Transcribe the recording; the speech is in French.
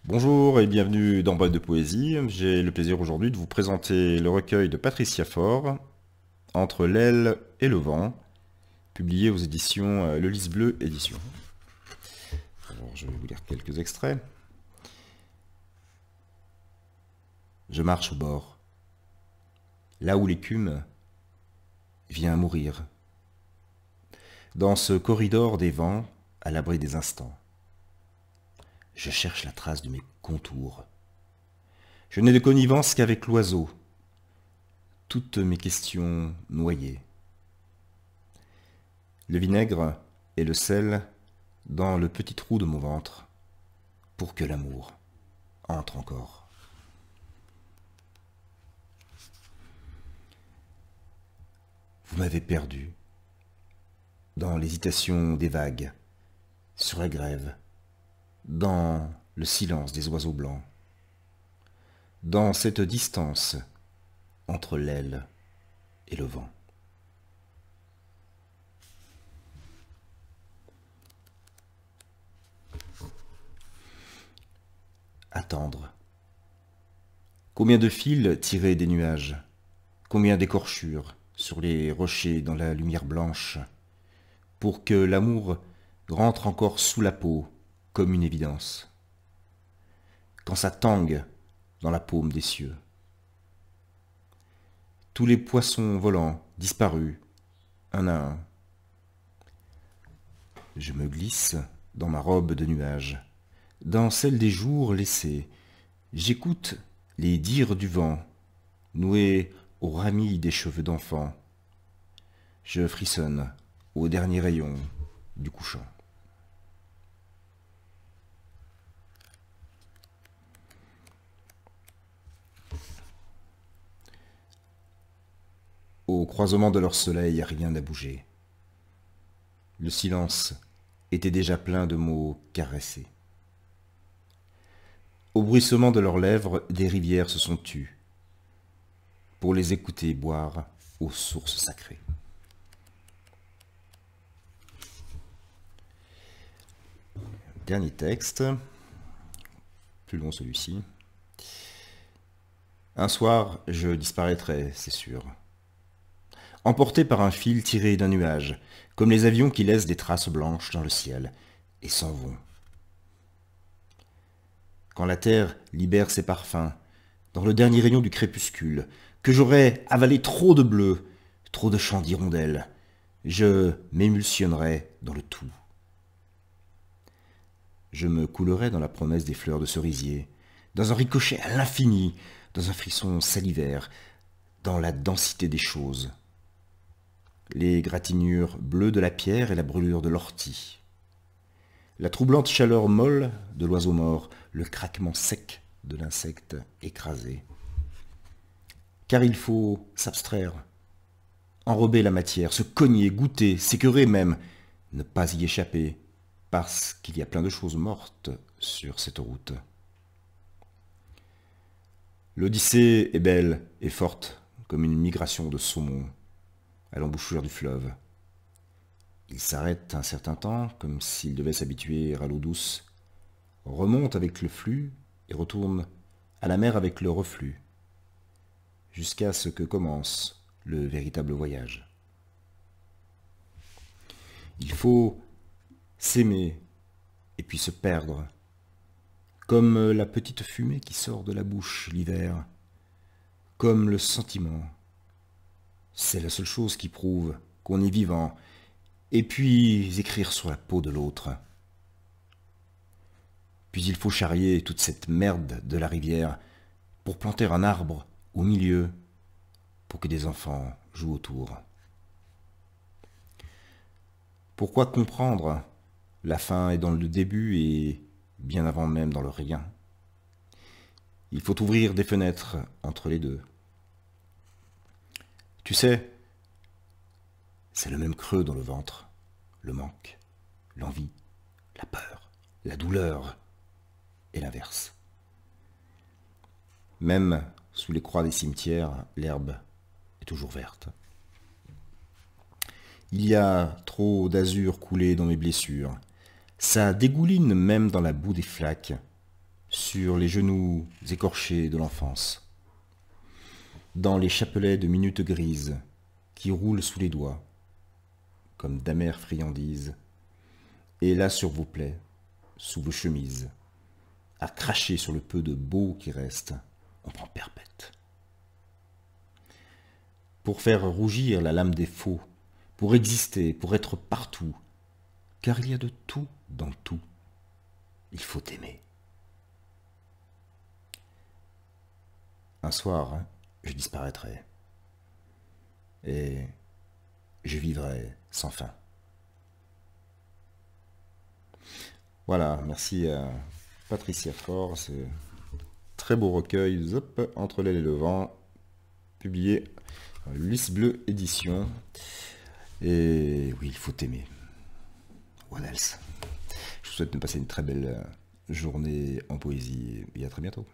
Bonjour et bienvenue dans Boîte de Poésie. J'ai le plaisir aujourd'hui de vous présenter le recueil de Patricia Faure, Entre l'aile et le vent, publié aux éditions Le Lys Bleu Édition. Alors, je vais vous lire quelques extraits. Je marche au bord, là où l'écume vient mourir, dans ce corridor des vents, à l'abri des instants. Je cherche la trace de mes contours. Je n'ai de connivence qu'avec l'oiseau, toutes mes questions noyées. Le vinaigre et le sel dans le petit trou de mon ventre, pour que l'amour entre encore. Vous m'avez perdu, dans l'hésitation des vagues, sur la grève, dans le silence des oiseaux blancs, dans cette distance entre l'aile et le vent. Attendre. Combien de fils tirés des nuages, combien d'écorchures sur les rochers dans la lumière blanche, pour que l'amour rentre encore sous la peau comme une évidence, quand ça tangue dans la paume des cieux. Tous les poissons volants disparus, un à un. Je me glisse dans ma robe de nuages, dans celle des jours laissés. J'écoute les dires du vent, noués aux ramilles des cheveux d'enfant. Je frissonne au dernier rayon du couchant. Au croisement de leur soleil, rien n'a bougé. Le silence était déjà plein de mots caressés. Au bruissement de leurs lèvres, des rivières se sont tues, pour les écouter boire aux sources sacrées. Dernier texte, plus long celui-ci. Un soir, je disparaîtrai, c'est sûr. Emporté par un fil tiré d'un nuage, comme les avions qui laissent des traces blanches dans le ciel et s'en vont. Quand la terre libère ses parfums, dans le dernier rayon du crépuscule, que j'aurais avalé trop de bleu, trop de chants d'hirondelles, je m'émulsionnerai dans le tout. Je me coulerai dans la promesse des fleurs de cerisier, dans un ricochet à l'infini, dans un frisson salivaire, dans la densité des choses. Les gratinures bleues de la pierre et la brûlure de l'ortie. La troublante chaleur molle de l'oiseau mort, le craquement sec de l'insecte écrasé. Car il faut s'abstraire, enrober la matière, se cogner, goûter, s'écœurer même, ne pas y échapper, parce qu'il y a plein de choses mortes sur cette route. L'Odyssée est belle et forte comme une migration de saumon à l'embouchure du fleuve. Il s'arrête un certain temps, comme s'il devait s'habituer à l'eau douce, remonte avec le flux et retourne à la mer avec le reflux, jusqu'à ce que commence le véritable voyage. Il faut s'aimer et puis se perdre, comme la petite fumée qui sort de la bouche l'hiver, comme le sentiment. C'est la seule chose qui prouve qu'on est vivant, et puis écrire sur la peau de l'autre. Puis il faut charrier toute cette merde de la rivière pour planter un arbre au milieu, pour que des enfants jouent autour. Pourquoi comprendre? La fin est dans le début et bien avant même dans le rien. Il faut ouvrir des fenêtres entre les deux. Tu sais, c'est le même creux dans le ventre, le manque, l'envie, la peur, la douleur et l'inverse. Même sous les croix des cimetières, l'herbe est toujours verte. Il y a trop d'azur coulé dans mes blessures. Ça dégouline même dans la boue des flaques, sur les genoux écorchés de l'enfance, dans les chapelets de minutes grises qui roulent sous les doigts, comme d'amères friandises, et là sur vos plaies, sous vos chemises, à cracher sur le peu de beau qui reste, on prend perpète. Pour faire rougir la lame des faux, pour exister, pour être partout, car il y a de tout dans tout, il faut aimer. Un soir, je disparaîtrai, et je vivrai sans fin. Voilà, merci à Patricia Faure, ce très beau recueil, Zop, Entre l'aile et le vent, publié dans Lys Bleu Édition. Et oui, il faut aimer. What else? Je vous souhaite de passer une très belle journée en poésie et à très bientôt.